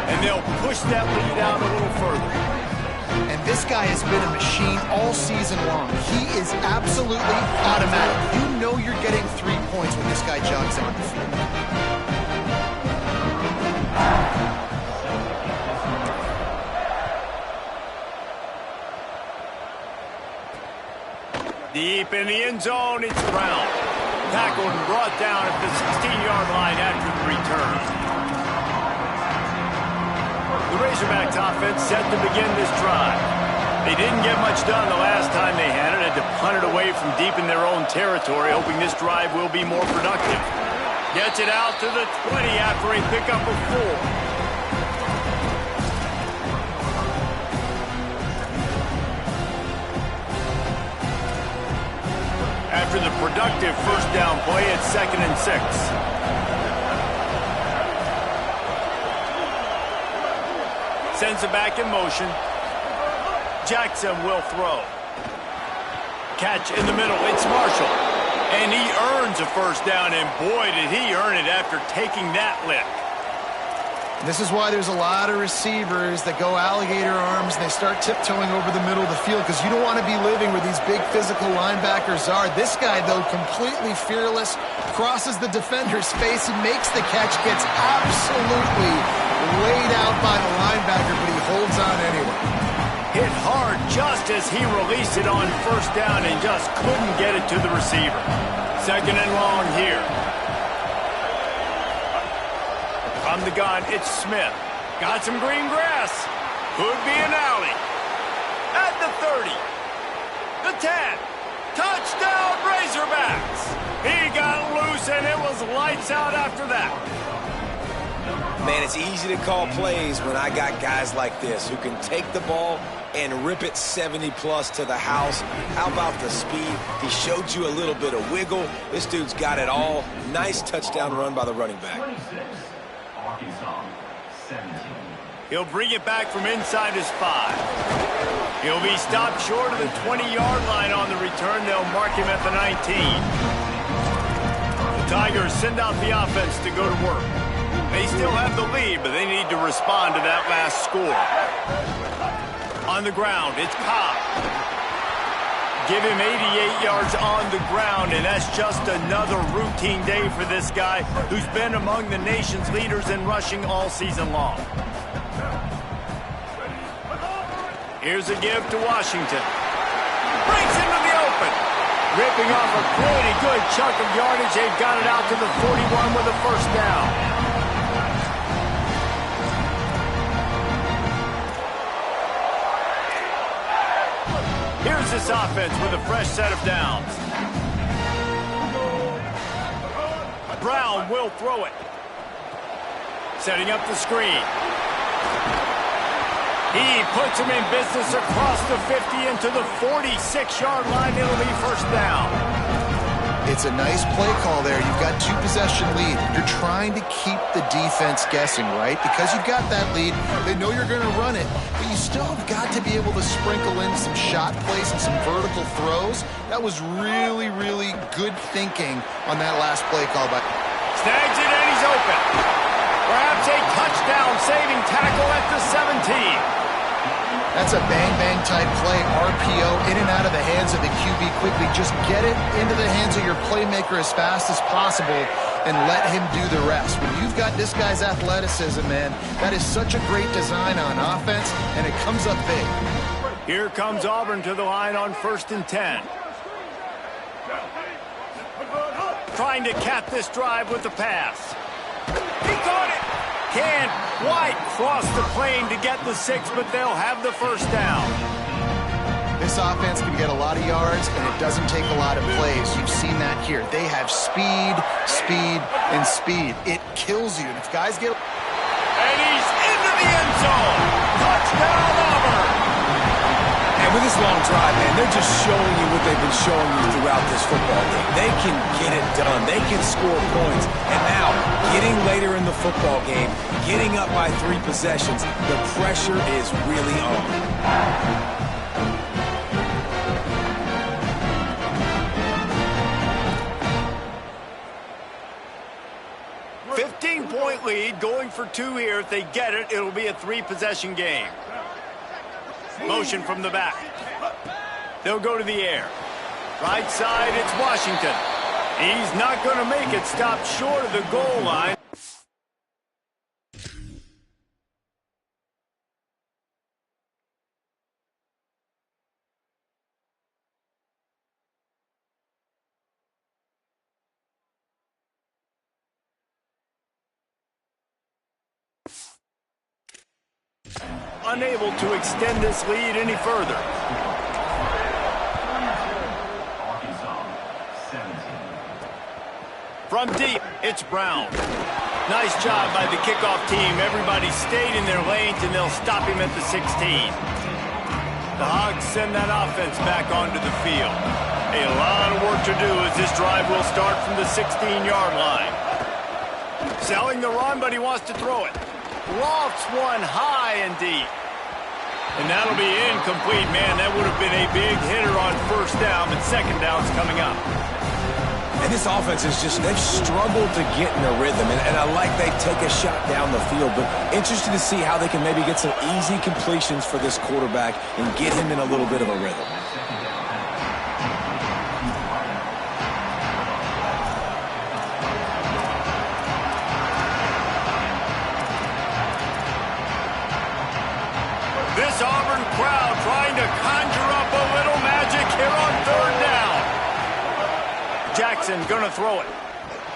And they'll push that lead out a little further. And this guy has been a machine all season long. He is absolutely automatic. You know you're getting 3 points when this guy jogs on the field. Deep in the end zone, it's Brown. Tackled and brought down at the 16-yard line after the return. The Razorbacks offense set to begin this drive. They didn't get much done the last time they had it. Had to punt it away from deep in their own territory, hoping this drive will be more productive. Gets it out to the 20 after a pickup of 4. After the productive first down play, it's 2nd and 6. Sends it back in motion. Jackson will throw. Catch in the middle. It's Marshall. And he earns a first down, and boy, did he earn it after taking that lick. This is why there's a lot of receivers that go alligator arms and they start tiptoeing over the middle of the field because you don't want to be living where these big physical linebackers are. This guy, though, completely fearless, crosses the defender's face. He makes the catch, gets absolutely laid out by the linebacker, but he holds on anyway. Hit hard just as he released it on first down and just couldn't get it to the receiver. Second and long here. From the gun, it's Smith. Got some green grass. Could be an alley. At the 30. The 10. Touchdown, Razorbacks. He got loose, and it was lights out after that. Man, it's easy to call plays when I got guys like this who can take the ball and rip it 70-plus to the house. How about the speed? He showed you a little bit of wiggle. This dude's got it all. Nice touchdown run by the running back. He'll bring it back from inside his 5. He'll be stopped short of the 20-yard line on the return. They'll mark him at the 19. The Tigers send out the offense to go to work. They still have the lead, but they need to respond to that last score. On the ground, it's Cobb. Give him 88 yards on the ground, and that's just another routine day for this guy who's been among the nation's leaders in rushing all season long. Here's a give to Washington. Breaks into the open. Ripping off a pretty good chunk of yardage. They've got it out to the 41 with a first down. Here's this offense with a fresh set of downs. Brown will throw it. Setting up the screen. He puts him in business across the 50 into the 46-yard line. It'll be first down. It's a nice play call there. You've got 2-possession lead. You're trying to keep the defense guessing, right? Because you've got that lead, they know you're going to run it, but you still have got to be able to sprinkle in some shot plays and some vertical throws. That was really, really good thinking on that last play call. Snags it and he's open. Perhaps a touchdown-saving tackle at the 17. That's a bang-bang type play, RPO, in and out of the hands of the QB quickly. Just get it into the hands of your playmaker as fast as possible and let him do the rest. When you've got this guy's athleticism, man, that is such a great design on offense, and it comes up big. Here comes Auburn to the line on 1st and 10. Trying to cap this drive with the pass. He caught it. Can't quite cross the plane to get the 6, but they'll have the first down. This offense can get a lot of yards, and it doesn't take a lot of plays. You've seen that here. They have speed, speed, and speed. It kills you. And if guys get... And he's into the end zone. Touchdown, Auburn. And with this long drive, man, they're just showing you what they've been showing you throughout this football game. They can get it done. They can score points. And now, getting later in the football game, getting up by 3 possessions, the pressure is really on. 15-point lead, going for 2 here. If they get it, it'll be a 3-possession game. Motion from the back. They'll go to the air. Right side, it's Washington. He's not going to make it. Stopped short of the goal line. Unable to extend this lead any further. From deep, it's Brown. Nice job by the kickoff team. Everybody stayed in their lanes, and they'll stop him at the 16. The Hogs send that offense back onto the field. A lot of work to do as this drive will start from the 16-yard line. Selling the run, but he wants to throw it. Lofts one high and deep. And that'll be incomplete, man. That would have been a big hitter on first down, but second down's coming up. And this offense is just, they've struggled to get in a rhythm. And I like they take a shot down the field, but interested to see how they can maybe get some easy completions for this quarterback and get him in a little bit of a rhythm. This Auburn crowd trying to conjure up a little magic here on third down. Jackson gonna throw it.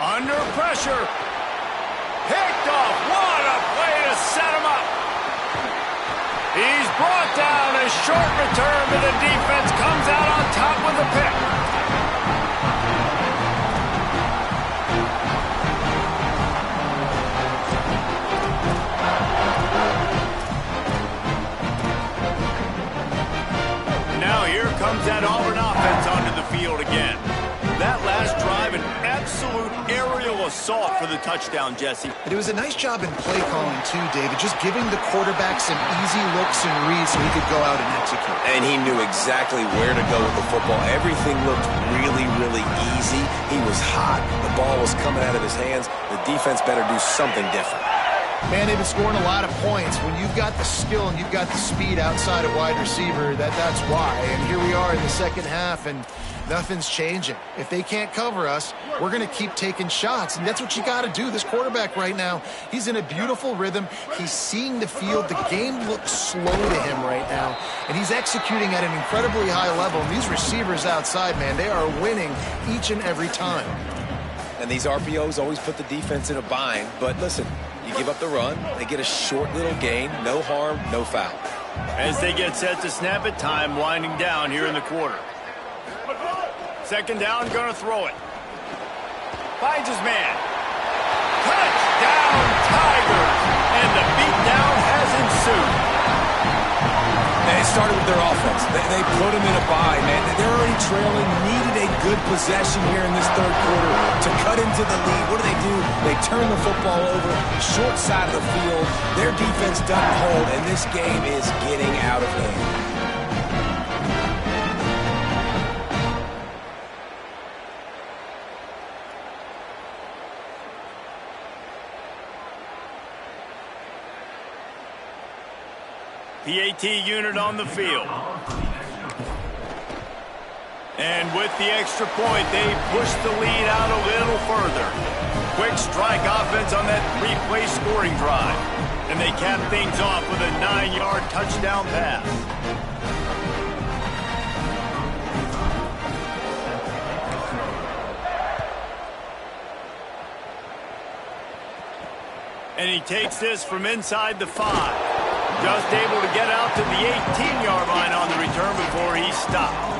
Under pressure. Picked off. What a play to set him up. He's brought down. A short return, but the defense comes out on top with a pick. Now here comes that Auburn offense onto the field again. That last drive, an absolute aerial assault for the touchdown, Jesse. But it was a nice job in play calling, too, David, just giving the quarterback some easy looks and reads so he could go out and execute. And he knew exactly where to go with the football. Everything looked really, really easy. He was hot. The ball was coming out of his hands. The defense better do something different. Man, they've been scoring a lot of points. When you've got the skill and you've got the speed outside of wide receiver, that's why. And here we are in the second half, and nothing's changing. If they can't cover us, we're going to keep taking shots, and that's what you got to do. This quarterback right now, he's in a beautiful rhythm. He's seeing the field. The game looks slow to him right now, and he's executing at an incredibly high level. And these receivers outside, man, they are winning each and every time. And these RPOs always put the defense in a bind. But listen, you give up the run, they get a short little gain, no harm, no foul. As they get set to snap it, time winding down here in the quarter. Second down, gonna throw it. Finds his man. Touchdown, Tigers! And the beatdown has ensued. And it started with their offense. They put them in a bind, man. They're already trailing, needed a good possession here in this third quarter to cut into the lead. What do? They turn the football over, short side of the field. Their defense doesn't hold, and this game is getting out of hand. PAT unit on the field. And with the extra point, they push the lead out a little further. Quick strike offense on that three-play scoring drive. And they cap things off with a 9-yard touchdown pass. And he takes this from inside the 5. Just able to get out to the 18-yard line on the return before he stopped.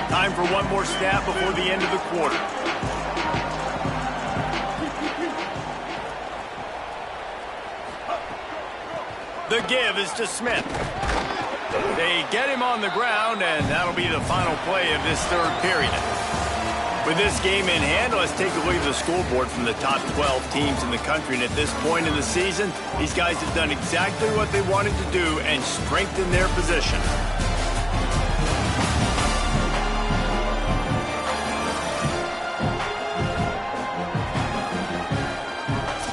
Time for one more snap before the end of the quarter. The give is to Smith. They get him on the ground, and that'll be the final play of this third period. With this game in hand, let's take a look at the scoreboard from the top 12 teams in the country. And at this point in the season, these guys have done exactly what they wanted to do and strengthened their position.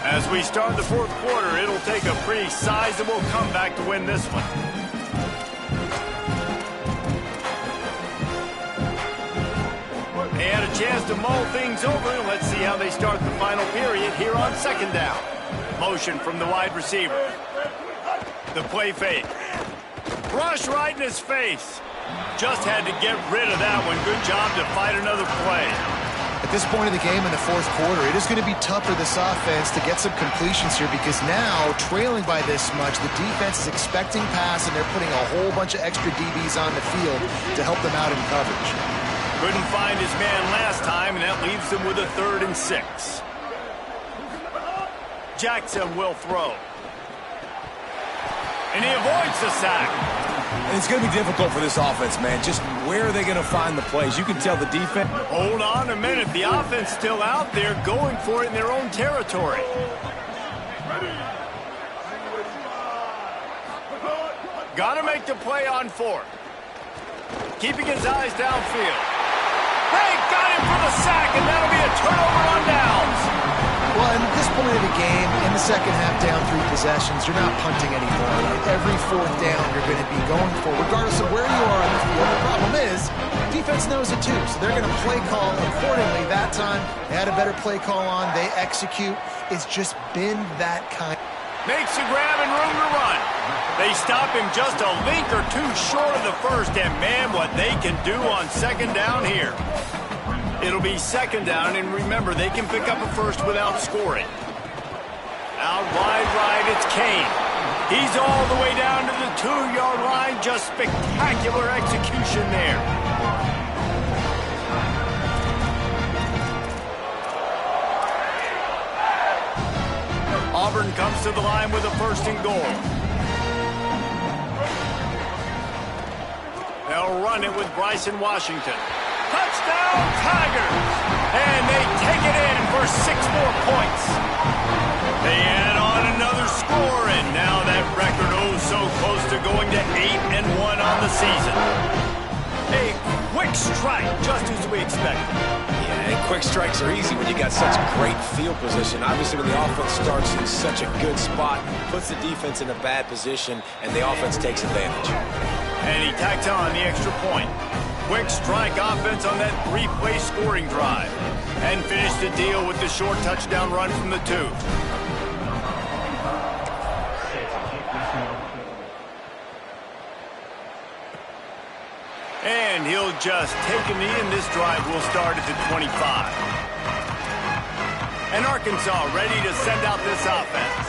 As we start the fourth quarter, it'll take a pretty sizable comeback to win this one. They had a chance to mull things over. Let's see how they start the final period here on second down. Motion from the wide receiver. The play fake. Rush right in his face. Just had to get rid of that one. Good job to fight another play. At this point of the game in the fourth quarter, it is going to be tough for this offense to get some completions here because now, trailing by this much, the defense is expecting pass and they're putting a whole bunch of extra DBs on the field to help them out in coverage. Couldn't find his man last time, and that leaves them with a 3rd and 6. Jackson will throw. And he avoids the sack. And it's going to be difficult for this offense, man. Just where are they going to find the plays? You can tell the defense. Hold on a minute. The offense still out there going for it in their own territory. Got to make the play on 4th. keeping his eyes downfield. Hey, got him for the sack, and that'll be a turnover on downs. Well, at this point of the game, in the second half, down 3 possessions, you're not punting anymore. Right? Every 4th down you're going to be going for, regardless of where you are on the field. The problem is, defense knows it too, so they're going to play call accordingly. That time, they had a better play call on. They execute. It's just been that kind. Makes a grab and room to run. They stop him just a link or two short of the first, and man, what they can do on second down here. It'll be second down, and remember, they can pick up a first without scoring. Out wide right, it's Kane. He's all the way down to the 2-yard line. Just spectacular execution there. Auburn comes to the line with a 1st and goal. They'll run it with Bryson Washington. Touchdown, Tigers! And they take it in for 6 more points. They add on another score, and now that record so close to going to 8-1 on the season. A quick strike, just as we expected. Yeah, and quick strikes are easy when you got such great field position. Obviously, when the offense starts in such a good spot, puts the defense in a bad position, and the offense takes advantage. And he tacks on the extra point. Quick strike offense on that 3-play scoring drive. And finished the deal with the short touchdown run from the 2. And he'll just take a knee, and this drive will start at the 25. And Arkansas ready to send out this offense.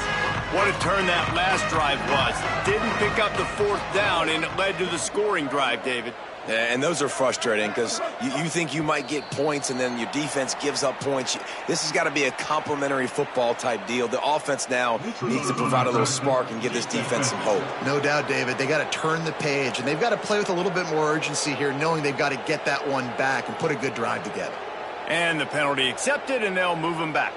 What a turn that last drive was. Didn't pick up the 4th down, and it led to the scoring drive, David. Yeah, and those are frustrating because you think you might get points and then your defense gives up points. This has got to be a complementary football type deal. The offense now needs to provide a little spark and give this defense some hope. No doubt, David. They got to turn the page, and they've got to play with a little bit more urgency here, knowing they've got to get that one back and put a good drive together. And the penalty accepted, and they'll move him back.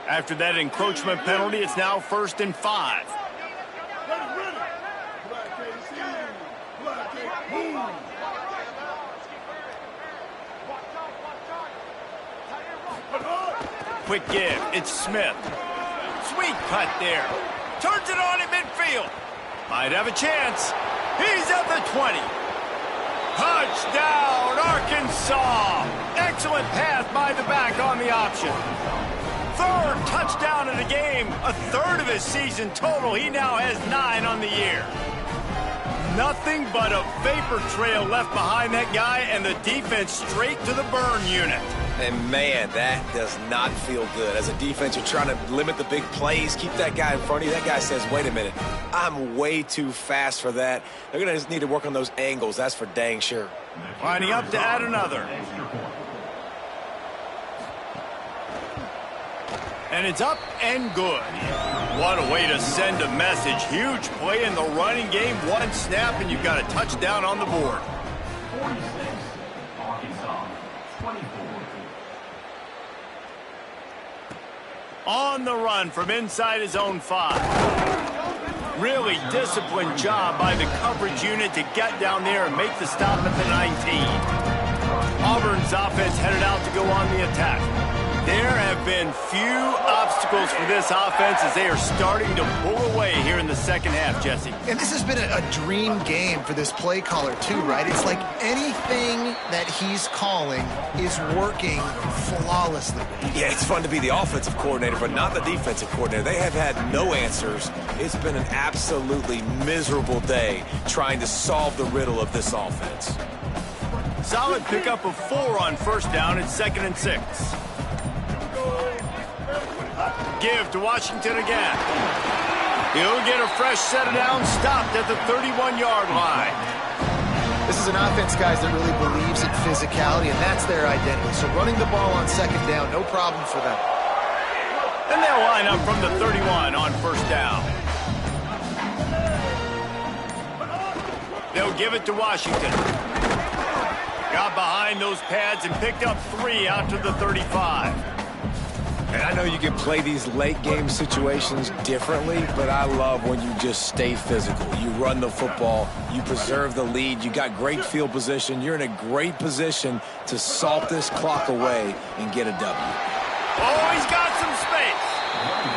After that encroachment penalty, it's now 1st and 5. Quick give. It's Smith. Sweet cut there. Turns it on at midfield. Might have a chance. He's at the 20. Touchdown, Arkansas. Excellent pass by the back on the option. 3rd touchdown of the game. A 3rd of his season total. He now has 9 on the year. Nothing but a vapor trail left behind that guy, and the defense straight to the burn unit. And, man, that does not feel good. As a defense, you're trying to limit the big plays, keep that guy in front of you. That guy says, wait a minute, I'm way too fast for that. They're going to just need to work on those angles. That's for dang sure. Lining up to add another. And it's up and good. What a way to send a message. Huge play in the running game. 1 snap, and you've got a touchdown on the board. 46, Arkansas, 24. On the run from inside his own 5. Really disciplined job by the coverage unit to get down there and make the stop at the 19. Auburn's offense headed out to go on the attack. There have been few obstacles for this offense as they are starting to pull away here in the second half, Jesse. And this has been a dream game for this play caller, too, right? It's like anything that he's calling is working flawlessly. Yeah, it's fun to be the offensive coordinator, but not the defensive coordinator. They have had no answers. It's been an absolutely miserable day trying to solve the riddle of this offense. Solid pickup of 4 on 1st down. It's 2nd and 6. Give to Washington again. He'll get a fresh set of downs, stopped at the 31-yard line. This is an offense, guys, that really believes in physicality, and that's their identity. So running the ball on 2nd down, no problem for them. And they'll line up from the 31 on 1st down. They'll give it to Washington. Got behind those pads and picked up 3 out to the 35. And I know you can play these late game situations differently, but I love when you just stay physical. You run the football, you preserve the lead, you got great field position, you're in a great position to salt this clock away and get a W. Oh, he's got some space.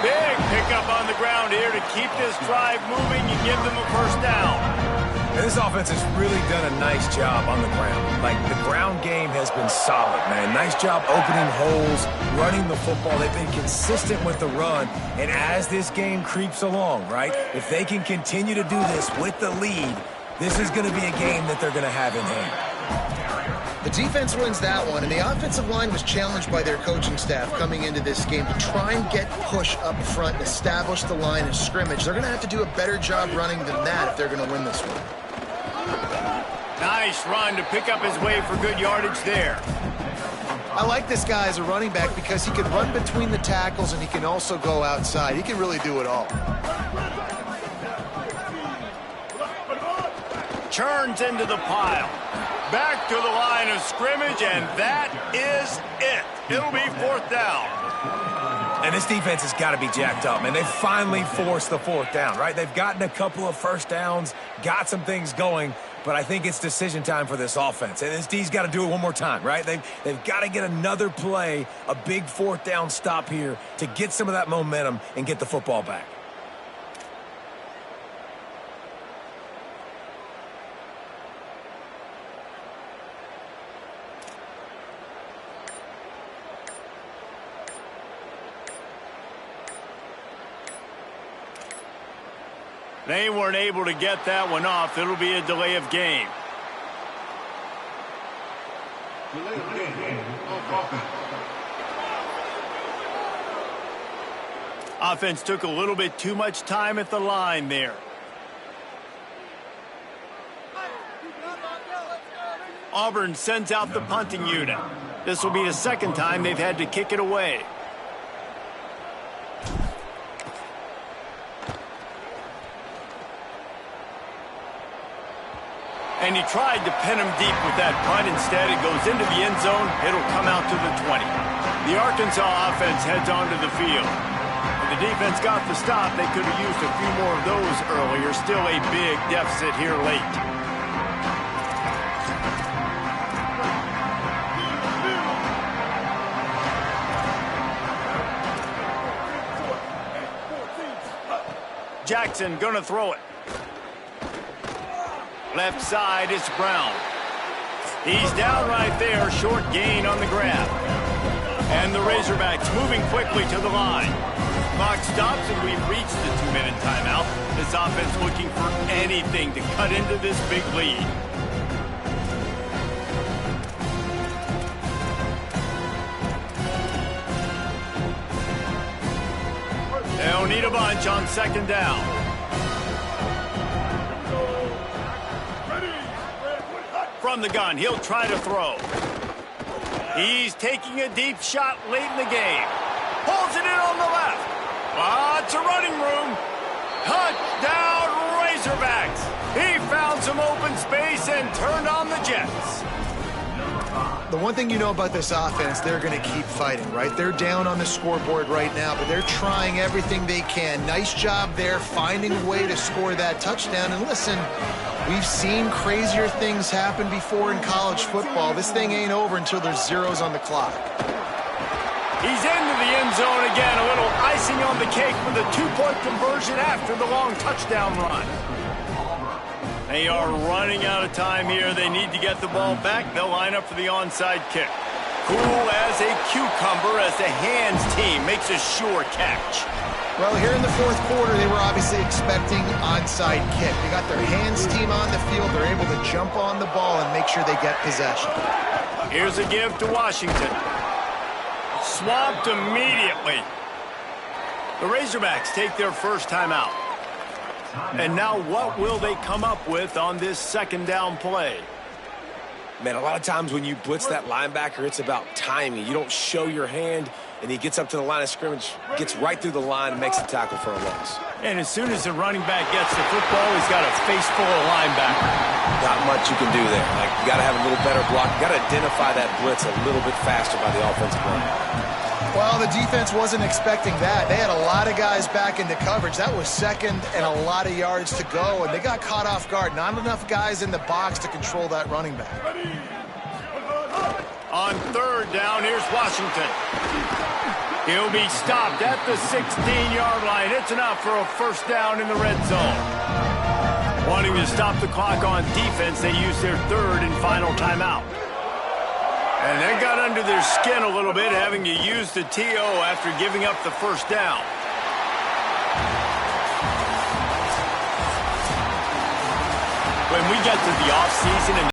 Big pickup on the ground here to keep this drive moving and give them a first down. And this offense has really done a nice job on the ground. Like, the ground game has been solid, man. Nice job opening holes, running the football. They've been consistent with the run. And as this game creeps along, right, if they can continue to do this with the lead, this is going to be a game that they're going to have in hand. The defense wins that one, and the offensive line was challenged by their coaching staff coming into this game to try and get push up front and establish the line of scrimmage. They're going to have to do a better job running than that if they're going to win this one. Nice run to pick up his way for good yardage there. I like this guy as a running back because he can run between the tackles and he can also go outside. He can really do it all. Churns into the pile. Back to the line of scrimmage, and that is it. It'll be fourth down. And this defense has got to be jacked up, man. They've finally forced the fourth down, right? They've gotten a couple of first downs, got some things going, but I think it's decision time for this offense. And this D's got to do it one more time, right? They've got to get another play, a big fourth down stop here to get some of that momentum and get the football back. They weren't able to get that one off. It'll be a delay of game. Offense took a little bit too much time at the line there. Auburn sends out the punting unit. This will be the second time they've had to kick it away. And he tried to pin him deep with that punt. Instead, it goes into the end zone. It'll come out to the 20. The Arkansas offense heads onto the field. When the defense got the stop, they could have used a few more of those earlier. Still a big deficit here late. Jackson gonna throw it. Left side is Brown. He's down right there, short gain on the grab. And the Razorbacks moving quickly to the line. Clock stops and we've reached the 2-minute timeout. This offense looking for anything to cut into this big lead. They'll need a bunch on second down. From the gun, he'll try to throw. He's taking a deep shot late in the game. Pulls it in on the left. Lots of running room. Touchdown, Razorbacks. He found some open space and turned on the Jets. The one thing you know about this offense, they're going to keep fighting, right? They're down on the scoreboard right now, but they're trying everything they can. Nice job there, finding a way to score that touchdown. And listen, we've seen crazier things happen before in college football. This thing ain't over until there's zeros on the clock. He's into the end zone again. A little icing on the cake with a 2-point conversion after the long touchdown run. They are running out of time here. They need to get the ball back. They'll line up for the onside kick. Cool as a cucumber as the hands team makes a sure catch. Well, here in the fourth quarter, they were obviously expecting onside kick. They got their hands team on the field. They're able to jump on the ball and make sure they get possession. Here's a give to Washington. Swamped immediately. The Razorbacks take their first time out. And now what will they come up with on this second down play? Man, a lot of times when you blitz that linebacker, it's about timing. You don't show your hand, and he gets up to the line of scrimmage, gets right through the line, and makes the tackle for a loss. And as soon as the running back gets the football, he's got a face full of linebacker. Not much you can do there. You got to have a little better block. You got to identify that blitz a little bit faster by the offensive line. Well, the defense wasn't expecting that. They had a lot of guys back into coverage. That was second and a lot of yards to go, and they got caught off guard. Not enough guys in the box to control that running back. On third down, here's Washington. He'll be stopped at the 16-yard line. It's enough for a first down in the red zone. Wanting to stop the clock on defense, they used their third and final timeout. And they got under their skin a little bit, having to use the TO after giving up the first down. When we get to the offseason and